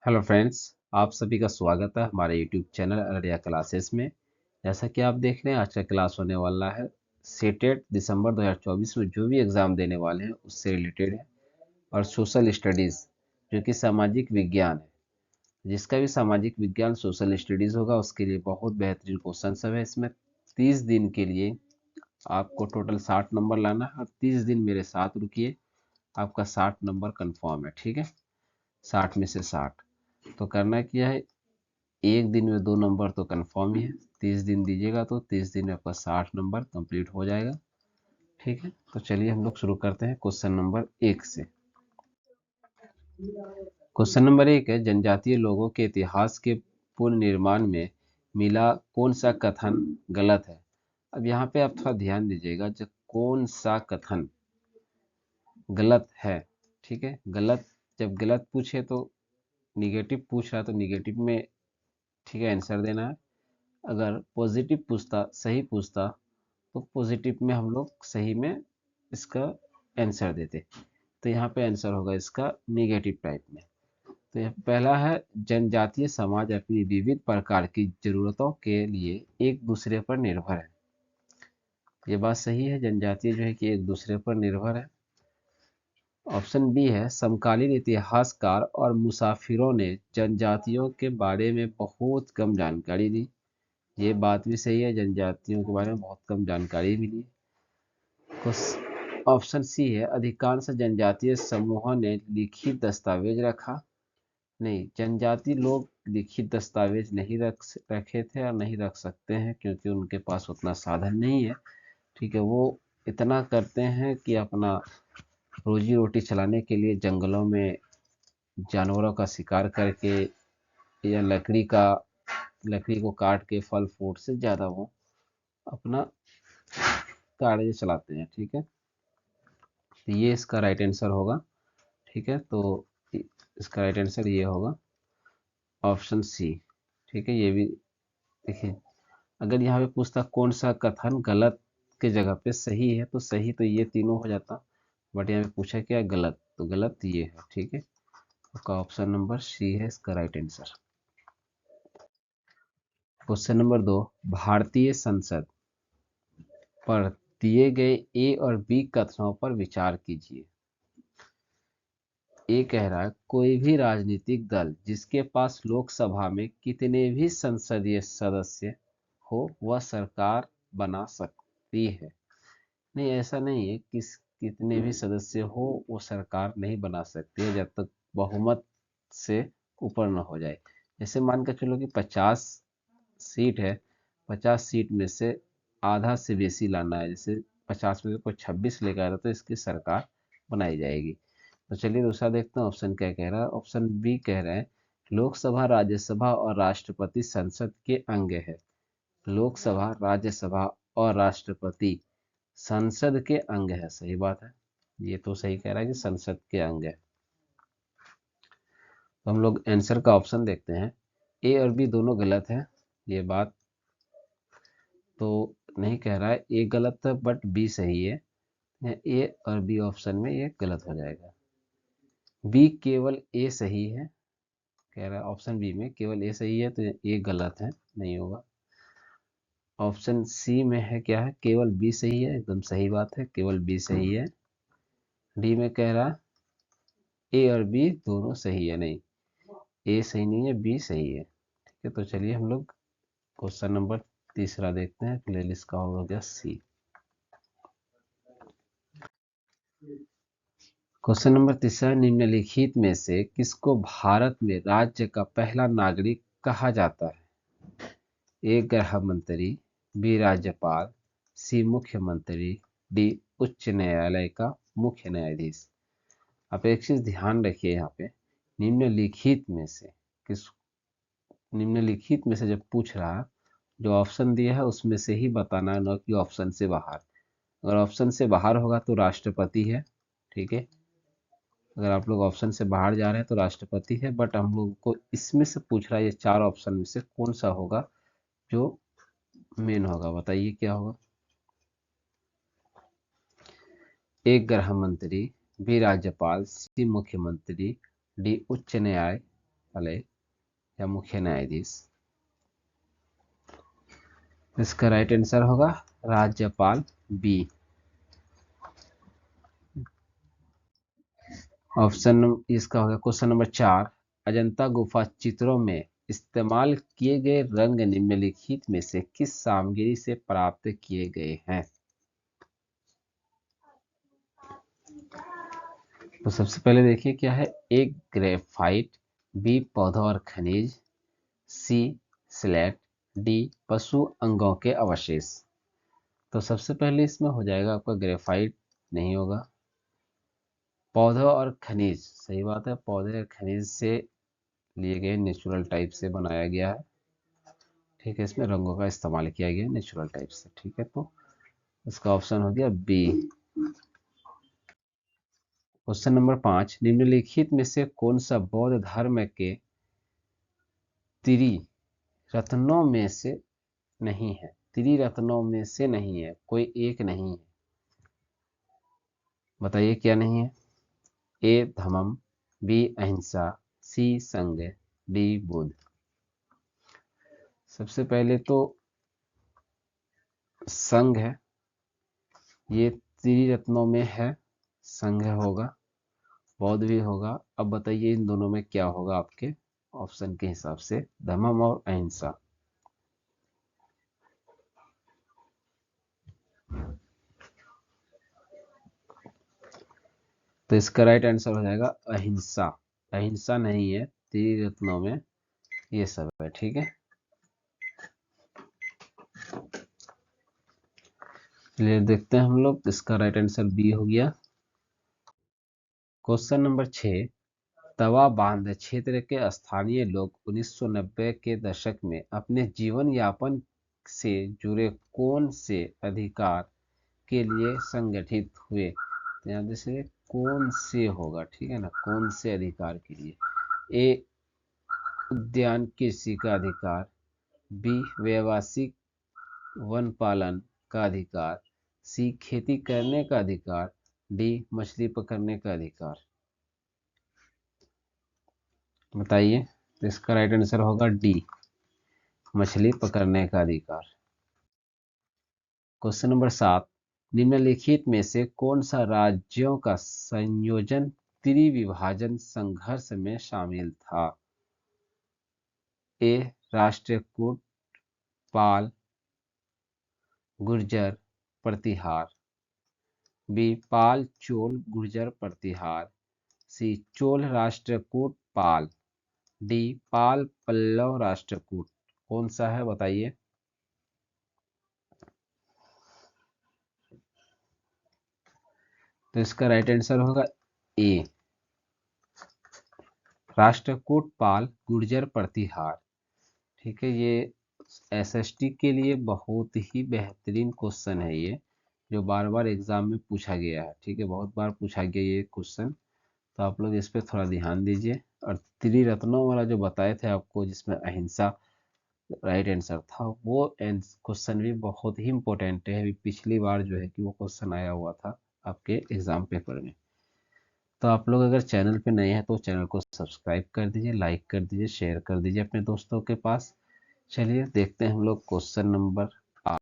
Hello friends, आप सभी का स्वागत है हमारे यूट्यूब चैनल अररिया क्लासेस में। जैसा कि आप देख रहे हैं, आज का क्लास होने वाला है सीटेट दिसंबर 2024 में जो भी एग्ज़ाम देने वाले हैं उससे रिलेटेड है। और सोशल स्टडीज़ जो कि सामाजिक विज्ञान है, जिसका भी सामाजिक विज्ञान सोशल स्टडीज़ होगा उसके लिए बहुत बेहतरीन क्वेश्चन सब है इसमें। 30 दिन के लिए आपको टोटल 60 नंबर लाना है और 30 दिन मेरे साथ रुकिए, आपका 60 नंबर कन्फर्म है। ठीक है, 60 में से 60 तो करना क्या है, एक दिन में 2 नंबर तो कंफर्म ही है। 30 दिन दीजिएगा तो 30 दिन में आपका 60 नंबर कंप्लीट हो जाएगा। ठीक है, तो चलिए हम लोग शुरू करते हैं क्वेश्चन नंबर 1 से। क्वेश्चन नंबर 1 है, जनजातीय लोगों के इतिहास के पुनर्निर्माण में मिला कौन सा कथन गलत है। अब यहाँ पे आप थोड़ा ध्यान दीजिएगा, जब कौन सा कथन गलत है। ठीक है, गलत जब गलत पूछे तो निगेटिव पूछ रहा है तो निगेटिव में ठीक है आंसर देना है। अगर पॉजिटिव पूछता, सही पूछता, तो पॉजिटिव में हम लोग सही में इसका आंसर देते। तो यहाँ पे आंसर होगा इसका निगेटिव टाइप में। तो यह पहला है, जनजातीय समाज अपनी विविध प्रकार की जरूरतों के लिए एक दूसरे पर निर्भर है। ये बात सही है, जनजातीय जो है कि एक दूसरे पर निर्भर है। ऑप्शन बी है, समकालीन इतिहासकार और मुसाफिरों ने जनजातियों के बारे में बहुत कम जानकारी दी। ये बात भी सही है, जनजातियों के बारे में बहुत कम जानकारी मिली। ऑप्शन सी है, अधिकांश जनजातीय समूहों ने लिखित दस्तावेज रखा। नहीं, जनजाति लोग लिखित दस्तावेज नहीं रखे थे और नहीं रख सकते हैं क्योंकि उनके पास उतना साधन नहीं है। ठीक है, वो इतना करते हैं कि अपना रोजी रोटी चलाने के लिए जंगलों में जानवरों का शिकार करके या लकड़ी को काट के फल फ्रूट से ज़्यादा वो अपना कार्य चलाते हैं। ठीक है, तो ये इसका राइट आंसर होगा। ठीक है, तो इसका राइट आंसर ये होगा ऑप्शन सी। ठीक है, ये भी देखिए, अगर यहाँ पे पूछता कौन सा कथन गलत के जगह पे सही है तो सही तो ये तीनों हो जाता, बट यहाँ पे पूछा क्या गलत, तो गलत ये है। ठीक है, आपका ऑप्शन नंबर सी है इसका राइट आंसर। क्वेश्चन नंबर 2, भारतीय संसद पर दिए गए ए और बी कथनों पर विचार कीजिए। ये कह रहा है, कोई भी राजनीतिक दल जिसके पास लोकसभा में कितने भी संसदीय सदस्य हो वह सरकार बना सकती है। नहीं, ऐसा नहीं है कि कितने भी सदस्य हो वो सरकार नहीं बना सकती है जब तक बहुमत से ऊपर न हो जाए। जैसे मान के चलो कि 50 सीट है, 50 सीट में से आधा से बेसी लाना है, जैसे 50 में से कोई 26 लेकर आ रहा है तो इसकी सरकार बनाई जाएगी। तो चलिए दूसरा देखते हैं ऑप्शन क्या कह रहा है। ऑप्शन बी कह रहे हैं, लोकसभा राज्यसभा और राष्ट्रपति संसद के अंग है। लोकसभा राज्यसभा और राष्ट्रपति संसद के अंग है। सही बात है, ये तो सही कह रहा है कि संसद के अंग है। तो हम लोग आंसर का ऑप्शन देखते हैं, ए और बी दोनों गलत है। ये बात तो नहीं कह रहा है ए गलत है बट बी सही है। ए और बी ऑप्शन में ये गलत हो जाएगा। बी केवल ए सही है, कह रहा है ऑप्शन बी में केवल ए सही है तो ये गलत है, नहीं होगा। ऑप्शन सी में है क्या है, केवल बी सही है, एकदम सही बात है, केवल बी सही है। डी में कह रहा ए और बी दोनों सही है, नहीं, ए सही नहीं है, बी सही है। ठीक है, तो चलिए हम लोग क्वेश्चन नंबर तीसरा देखते हैं, प्लेलिस्ट का हो गया सी। क्वेश्चन नंबर तीसरा, निम्नलिखित में से किसको भारत में राज्य का पहला नागरिक कहा जाता है। ए गृह मंत्री, बी राज्यपाल, सी मुख्यमंत्री, डी उच्च न्यायालय का मुख्य न्यायाधीश। आप एक चीज ध्यान रखिए यहाँ पे, निम्नलिखित में से किस, निम्नलिखित में से जब पूछ रहा है, जो ऑप्शन दिया है उसमें से ही बताना है, न कि ऑप्शन से बाहर। अगर ऑप्शन से बाहर होगा तो राष्ट्रपति है। ठीक है, अगर आप लोग ऑप्शन से बाहर जा रहे हैं तो राष्ट्रपति है, बट हम लोग को इसमें से पूछ रहा है ये चार ऑप्शन में से कौन सा होगा जो मेन होगा, बताइए क्या होगा। ए गृह मंत्री, बी राज्यपाल, सी मुख्यमंत्री, डी उच्च न्याय वाले या मुख्य न्यायाधीश। इसका राइट आंसर होगा राज्यपाल बी। इसका होगा क्वेश्चन नंबर 4। अजंता गुफा चित्रों में इस्तेमाल किए गए रंग निम्नलिखित में से किस सामग्री से प्राप्त किए गए हैं? तो सबसे पहले देखिए क्या है। ए ग्रेफाइट, बी पौधा और खनिज, सी स्लेट, डी पशु अंगों के अवशेष। तो सबसे पहले इसमें हो जाएगा आपका ग्रेफाइट, नहीं होगा। पौधा और खनिज, सही बात है, पौधे और खनिज से लिए गए नेचुरल टाइप से बनाया गया है। ठीक है, इसमें रंगों का इस्तेमाल किया गया नेचुरल टाइप से। ठीक है, तो इसका ऑप्शन हो गया बी। Question number 5। निम्नलिखित में से कौन सा बौद्ध धर्म के त्रिरत्नों में से नहीं है? त्रिरत्नों में से नहीं है, कोई एक नहीं है। बताइए क्या नहीं है। ए धम्म, बी अहिंसा, सी संग, डी बुद्ध। सबसे पहले तो संघ है, ये त्रिरत्नों में है, संघ होगा, बौद्ध भी होगा। अब बताइए इन दोनों में क्या होगा आपके ऑप्शन के हिसाब से, धम्म और अहिंसा। तो इसका राइट आंसर हो जाएगा अहिंसा। अहिंसा नहीं है त्रिरत्नों में, ये सब है। ठीक है, चलिए देखते हैं हम लोग। इसका राइट आंसर बी हो गया। Question number 6। तवा बांध क्षेत्र के स्थानीय लोग 1990 के दशक में अपने जीवन यापन से जुड़े कौन से अधिकार के लिए संगठित हुए? तो यहाँ जैसे कौन से होगा, ठीक है ना, कौन से अधिकार के लिए। ए उद्यान कृषि का अधिकार, बी व्यावसायिक वन पालन का अधिकार, सी खेती करने का अधिकार, डी मछली पकड़ने का अधिकार। बताइए। तो इसका राइट आंसर होगा डी, मछली पकड़ने का अधिकार। Question number 7। निम्नलिखित में से कौन सा राज्यों का संयोजन त्रिविभाजन संघर्ष में शामिल था? ए राष्ट्रकूट, पाल, गुर्जर, प्रतिहार, बी पाल चोल गुर्जर प्रतिहार, सी चोल राष्ट्रकूट पाल, डी पाल पल्लव राष्ट्रकूट। कौन सा है बताइए। तो इसका राइट आंसर होगा ए राष्ट्रकूट पाल गुर्जर प्रतिहार। ठीक है, ये एसएसटी के लिए बहुत ही बेहतरीन क्वेश्चन है ये, जो बार बार एग्जाम में पूछा गया है। ठीक है, बहुत बार पूछा गया ये क्वेश्चन, तो आप लोग इस पे थोड़ा ध्यान दीजिए। और त्रिरत्नों वाला जो बताए थे आपको, जिसमें अहिंसा राइट आंसर था, वो क्वेश्चन भी बहुत ही इंपॉर्टेंट है। अभी पिछली बार जो है कि वो क्वेश्चन आया हुआ था आपके एग्जाम पेपर में। तो आप लोग अगर चैनल पे नए हैं तो चैनल को सब्सक्राइब कर दीजिए, लाइक कर दीजिए, शेयर कर दीजिए अपने दोस्तों के पास। चलिए देखते हैं हम लोग क्वेश्चन नंबर 8।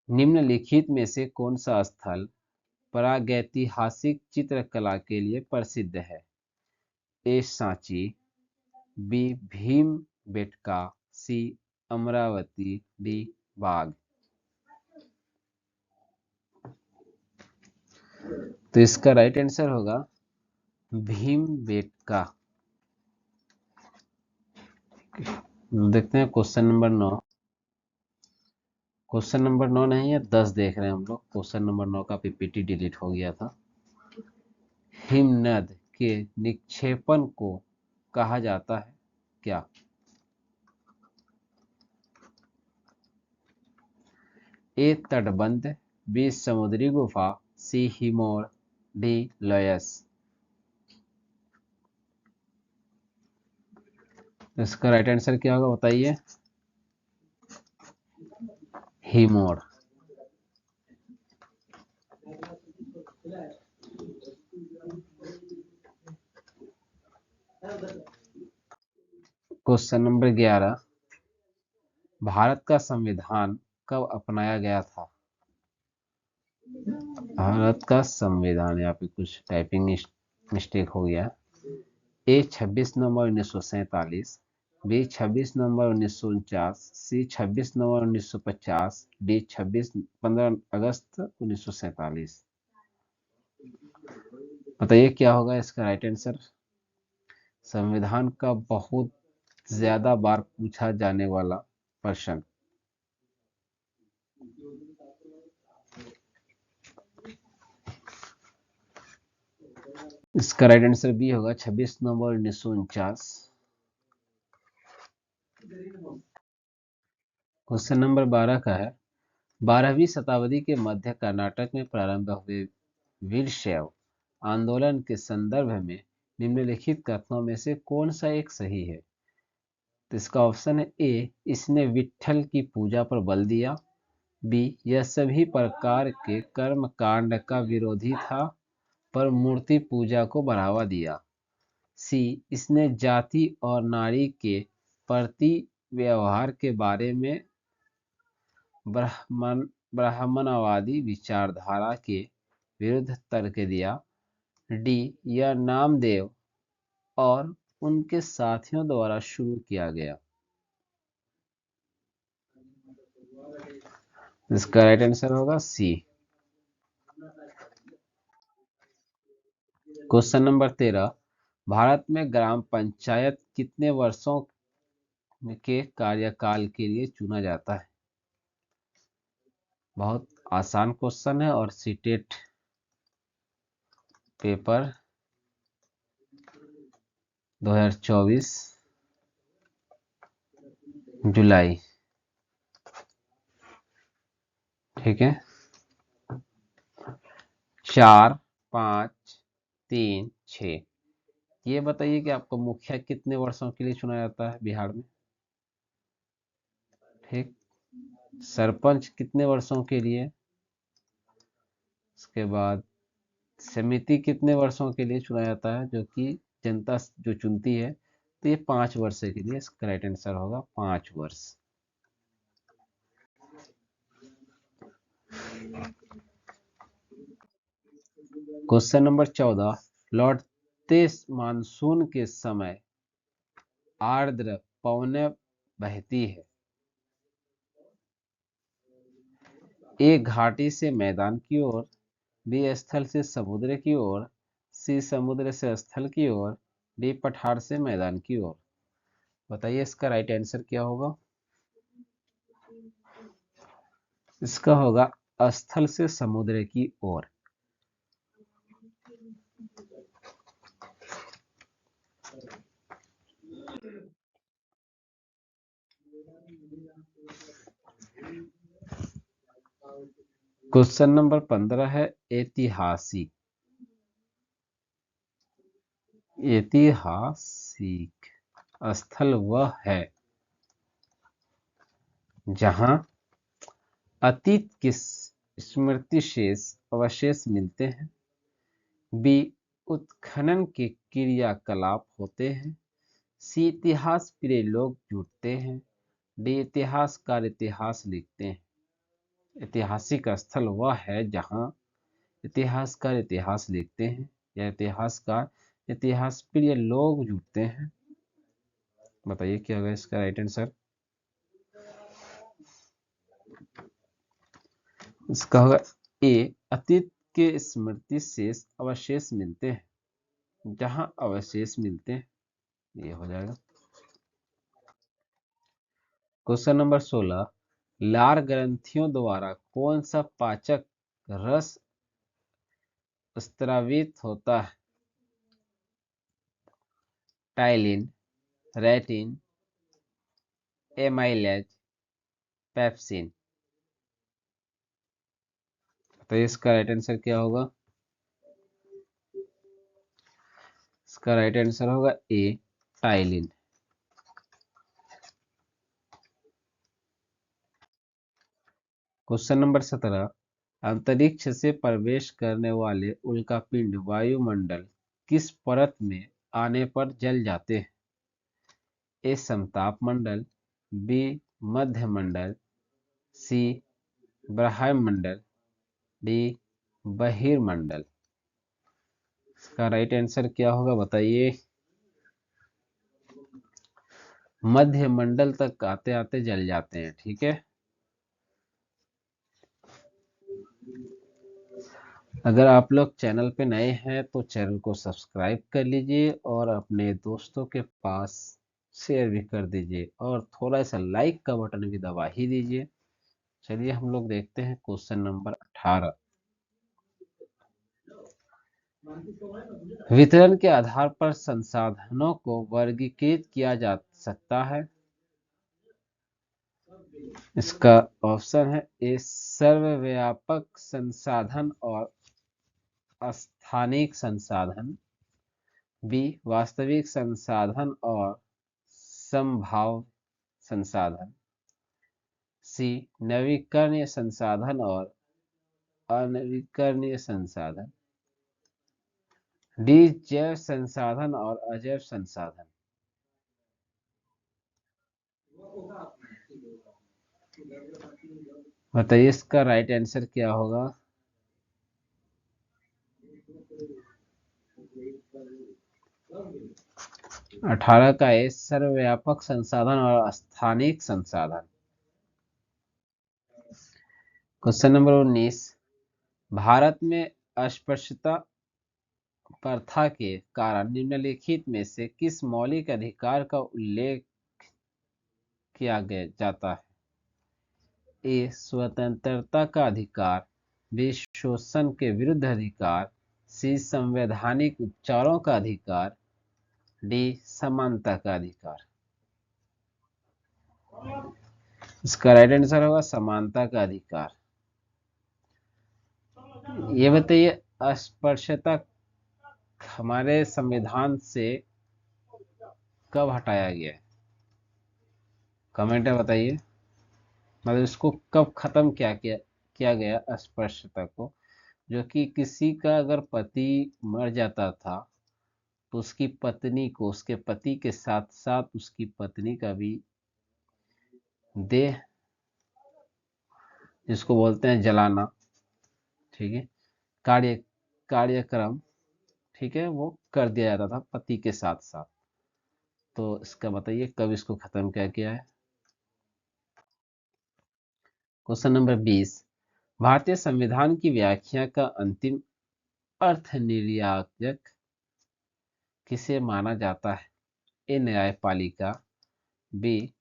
निम्नलिखित में से कौन सा स्थल प्रागैतिहासिक चित्रकला के लिए प्रसिद्ध है? ए सांची, बी भीम बेटका, सी अमरावती, डी बाग। तो इसका राइट आंसर होगा भीम बेटका। देखते हैं क्वेश्चन नंबर 9। क्वेश्चन नंबर 9 नहीं है, 10 देख रहे हैं हम लोग। क्वेश्चन नंबर 9 का पीपीटी डिलीट हो गया था। हिमनद के निक्षेपण को कहा जाता है क्या? ए तटबंध, बी समुद्री गुफा, सी हिमोर, डी लयस। इसका राइट आंसर क्या होगा बताइए। हिमोर। क्वेश्चन नंबर 11, भारत का संविधान कब अपनाया गया था? भारत का संविधान, यहाँ पे कुछ टाइपिंग मिस्टेक हो गया। ए 26 नवंबर 1947, बी 26 नवंबर 1949, सी 26 नवंबर 1950, डी 15 अगस्त 1947। बताइए क्या होगा इसका राइट आंसर। संविधान का बहुत ज्यादा बार पूछा जाने वाला प्रश्न। इसका राइट आंसर बी होगा 26 नवंबर 1949। क्वेश्चन नंबर 12 का है, 12वीं शताब्दी के मध्य कर्नाटक में प्रारंभ हुए वीरशैव आंदोलन के संदर्भ में निम्नलिखित कथनों में से कौन सा एक सही है? तो इसका ऑप्शन है ए, इसने विट्ठल की पूजा पर बल दिया, बी, यह सभी प्रकार के कर्म कांड का विरोधी था पर मूर्ति पूजा को बढ़ावा दिया, सी, इसने जाति और नारी के प्रति व्यवहार के बारे में ब्राह्मणवादी विचारधारा के विरुद्ध तर्क दिया, डी, यह नामदेव और उनके साथियों द्वारा शुरू किया गया। इसका राइट आंसर होगा सी। क्वेश्चन नंबर 13, भारत में ग्राम पंचायत कितने वर्षों के कार्यकाल के लिए चुना जाता है? बहुत आसान क्वेश्चन है और सीटेट पेपर 2024 जुलाई, ठीक है। 4, 5, 3, 6। ये बताइए कि आपको मुखिया कितने वर्षों के लिए चुना जाता है बिहार में? ठीक। सरपंच कितने वर्षों के लिए? उसके बाद समिति कितने वर्षों के लिए चुना जाता है, जो कि जनता जो चुनती है? तो ये 5 वर्ष के लिए। इसका राइट आंसर होगा 5 वर्ष। क्वेश्चन नंबर 14, लौटते मानसून के समय आर्द्र पवनें बहती है, ए घाटी से मैदान की ओर, बी स्थल से समुद्र की ओर, सी समुद्र से स्थल की ओर, डी पठार से मैदान की ओर। बताइए इसका राइट आंसर क्या होगा। इसका होगा स्थल से समुद्र की ओर। क्वेश्चन नंबर 15 है ऐतिहासिक। ऐतिहासिक स्थल वह है जहां अतीत के स्मृति शेष अवशेष मिलते हैं, बी, उत्खनन के क्रियाकलाप होते हैं, सी, इतिहास प्रिय लोग जुटते हैं, डी, इतिहासकार इतिहास लिखते हैं। ऐतिहासिक स्थल वह है जहां इतिहासकार इतिहास लिखते हैं या इतिहासकार इतिहास प्रिय लोग जुटते हैं। बताइए क्या होगा इसका राइट आंसर। इसका होगा ए, अतीत के स्मृति शेष अवशेष मिलते हैं। जहां अवशेष मिलते हैं, ये हो जाएगा। क्वेश्चन नंबर 16, लार ग्रंथियों द्वारा कौन सा पाचक रस स्रावित होता है? Ptyalin, रेटिन, amylase, pepsin. तो इसका राइट आंसर क्या होगा। इसका राइट आंसर होगा ए, टाइलिन। क्वेश्चन नंबर 17, अंतरिक्ष से प्रवेश करने वाले उल्कापिंड वायुमंडल किस परत में आने पर जल जाते हैं? ए समताप मंडल, बी मध्य मंडल, सी ब्रह्मंडल, डी बहिर्मंडल। इसका राइट आंसर क्या होगा बताइए। मध्य मंडल तक आते आते जल जाते हैं, ठीक है। अगर आप लोग चैनल पे नए हैं तो चैनल को सब्सक्राइब कर लीजिए और अपने दोस्तों के पास शेयर भी कर दीजिए और थोड़ा सा लाइक का बटन भी दबा ही दीजिए। चलिए हम लोग देखते हैं क्वेश्चन नंबर 18। वितरण के आधार पर संसाधनों को वर्गीकृत किया जा सकता है। इसका ऑप्शन है ए सर्वव्यापक संसाधन और स्थानिक संसाधन, बी वास्तविक संसाधन और संभाव्य संसाधन, सी नवीकरणीय संसाधन और अनवीकरणीय संसाधन, डी जैव संसाधन और अजैव संसाधन। बताइए इसका राइट आंसर क्या होगा। अठारह का है सर्वव्यापक संसाधन और स्थानिक संसाधन। Question number 19। भारत में अस्पृश्यता प्रथा के कारण निम्नलिखित में से किस मौलिक अधिकार का उल्लेख किया गया जाता है। ए स्वतंत्रता का अधिकार, बी शोषण के विरुद्ध अधिकार, सी संवैधानिक उपचारों का अधिकार, डी समानता का अधिकार। इसका राइट आंसर होगा समानता का अधिकार। ये बताइए अस्पृश्यता हमारे संविधान से कब हटाया गया है। कमेंट में बताइए, मतलब इसको कब खत्म किया गया अस्पृश्यता को। जो कि किसी का अगर पति मर जाता था तो उसकी पत्नी को उसके पति के साथ साथ उसकी पत्नी का भी देह, जिसको बोलते हैं जलाना, ठीक है, कार्यक्रम, ठीक है, वो कर दिया जाता था पति के साथ साथ। तो इसका बताइए कब इसको खत्म किया गया है। Question number 20। भारतीय संविधान की व्याख्या का अंतिम अर्थ निर्णायक किसे माना जाता है। ए न्यायपालिका, बी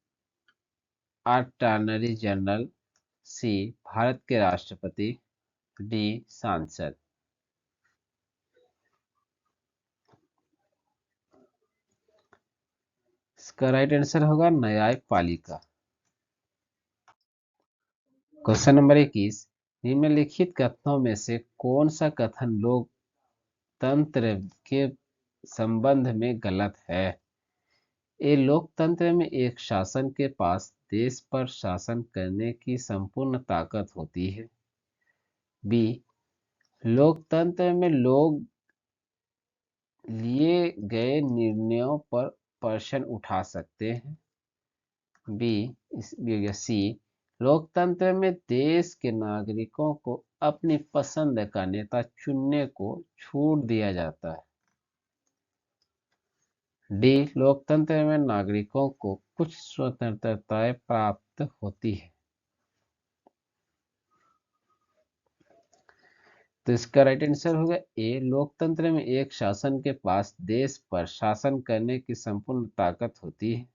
अटॉर्नी जनरल, सी भारत के राष्ट्रपति, डी सांसद। इसका राइट आंसर होगा न्यायपालिका। Question number 21। निम्नलिखित कथनों में से कौन सा कथन लोकतंत्र के संबंध में गलत है। ए लोकतंत्र में एक शासन के पास देश पर शासन करने की संपूर्ण ताकत होती है, बी लोकतंत्र में लोग लिए गए निर्णयों पर प्रश्न उठा सकते हैं, सी लोकतंत्र में देश के नागरिकों को अपनी पसंद का नेता चुनने को छूट दिया जाता है, डी लोकतंत्र में नागरिकों को कुछ स्वतंत्रताएं प्राप्त होती है। तो इसका राइट आंसर होगा ए लोकतंत्र में एक शासन के पास देश पर शासन करने की संपूर्ण ताकत होती है।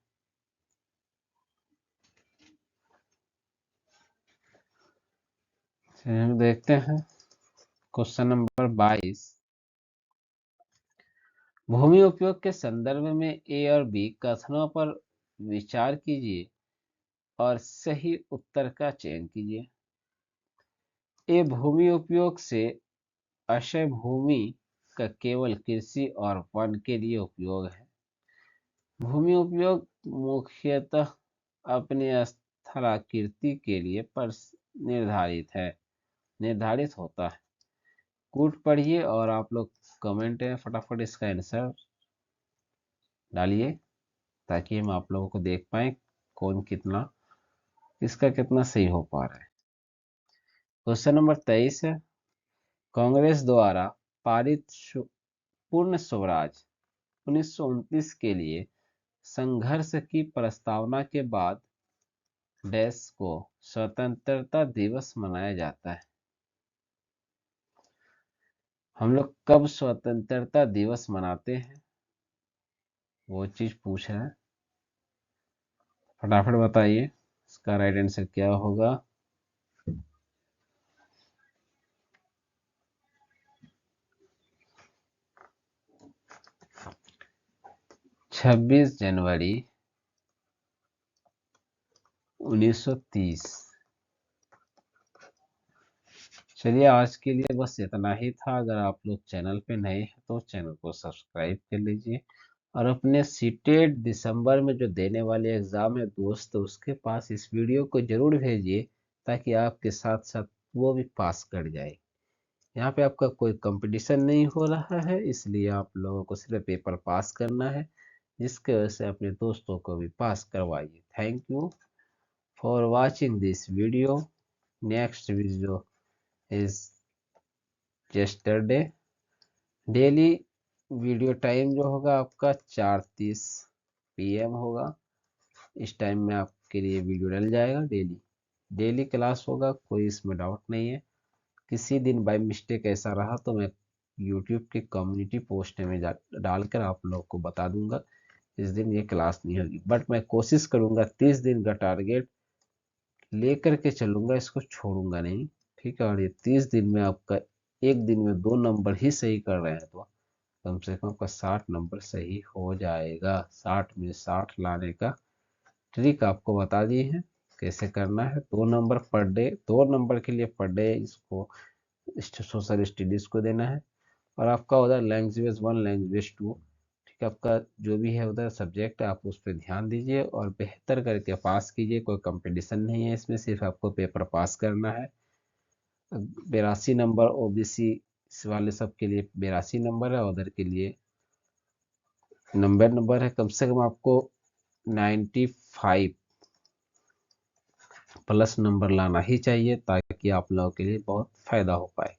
हम देखते हैं क्वेश्चन नंबर 22। भूमि उपयोग के संदर्भ में ए और बी कथनों पर विचार कीजिए और सही उत्तर का चयन कीजिए। ए भूमि उपयोग से आशय भूमि का केवल कृषि और वन के लिए उपयोग है। भूमि उपयोग मुख्यतः अपनी स्थलाकृति के लिए निर्धारित होता है। कूट पढ़िए और आप लोग कमेंट में फटाफट इसका आंसर डालिए ताकि हम आप लोगों को देख पाए कौन कितना, किसका कितना सही हो पा रहा है। क्वेश्चन नंबर 23 है, कांग्रेस द्वारा पारित पूर्ण स्वराज 1929 के लिए संघर्ष की प्रस्तावना के बाद डैश को स्वतंत्रता दिवस मनाया जाता है। हम लोग कब स्वतंत्रता दिवस मनाते हैं, वो चीज पूछ रहा है। फटाफट बताइए इसका राइट आंसर क्या होगा। 26 जनवरी 1930। चलिए आज के लिए बस इतना ही था। अगर आप लोग चैनल पे नए हैं तो चैनल को सब्सक्राइब कर लीजिए, और अपने सीटेट दिसंबर में जो देने वाले एग्जाम है दोस्त, उसके पास इस वीडियो को जरूर भेजिए ताकि आपके साथ साथ वो भी पास कर जाए। यहाँ पे आपका कोई कंपटीशन नहीं हो रहा है, इसलिए आप लोगों को सिर्फ पेपर पास करना है, जिसके वजह से अपने दोस्तों को भी पास करवाइए। Thank you for watching this video. Next video is yesterday. Daily video time जो होगा आपका 4:30 PM होगा। इस टाइम में आपके लिए वीडियो डल जाएगा। डेली डेली क्लास होगा, कोई इसमें डाउट नहीं है। किसी दिन बाय मिस्टेक ऐसा रहा तो मैं यूट्यूब के कम्युनिटी पोस्ट में डालकर आप लोग को बता दूंगा इस दिन ये क्लास नहीं होगी, बट मैं कोशिश करूंगा 30 दिन का टारगेट लेकर के चलूंगा, इसको छोड़ूंगा नहीं। ठीक है, और ये 30 दिन में आपका एक दिन में 2 नंबर ही सही कर रहे हैं तो कम से कम आपका 60 नंबर सही हो जाएगा। 60 में 60 लाने का ट्रिक आपको बता दिए हैं कैसे करना है। 2 नंबर पर डे, 2 नंबर के लिए पर डे इसको सोशल स्टडीज को देना है। और आपका उधर लैंग्वेज 1 लैंग्वेज 2, ठीक है, आपका जो भी है उधर सब्जेक्ट आप उस पर ध्यान दीजिए और बेहतर करके पास कीजिए। कोई कंपटीशन नहीं है इसमें, सिर्फ आपको पेपर पास करना है। 82 नंबर ओबीसी वाले सब के लिए 82 नंबर है, उधर के लिए 90 नंबर है। कम से कम आपको 95 प्लस नंबर लाना ही चाहिए ताकि आप लोगों के लिए बहुत फायदा हो पाए।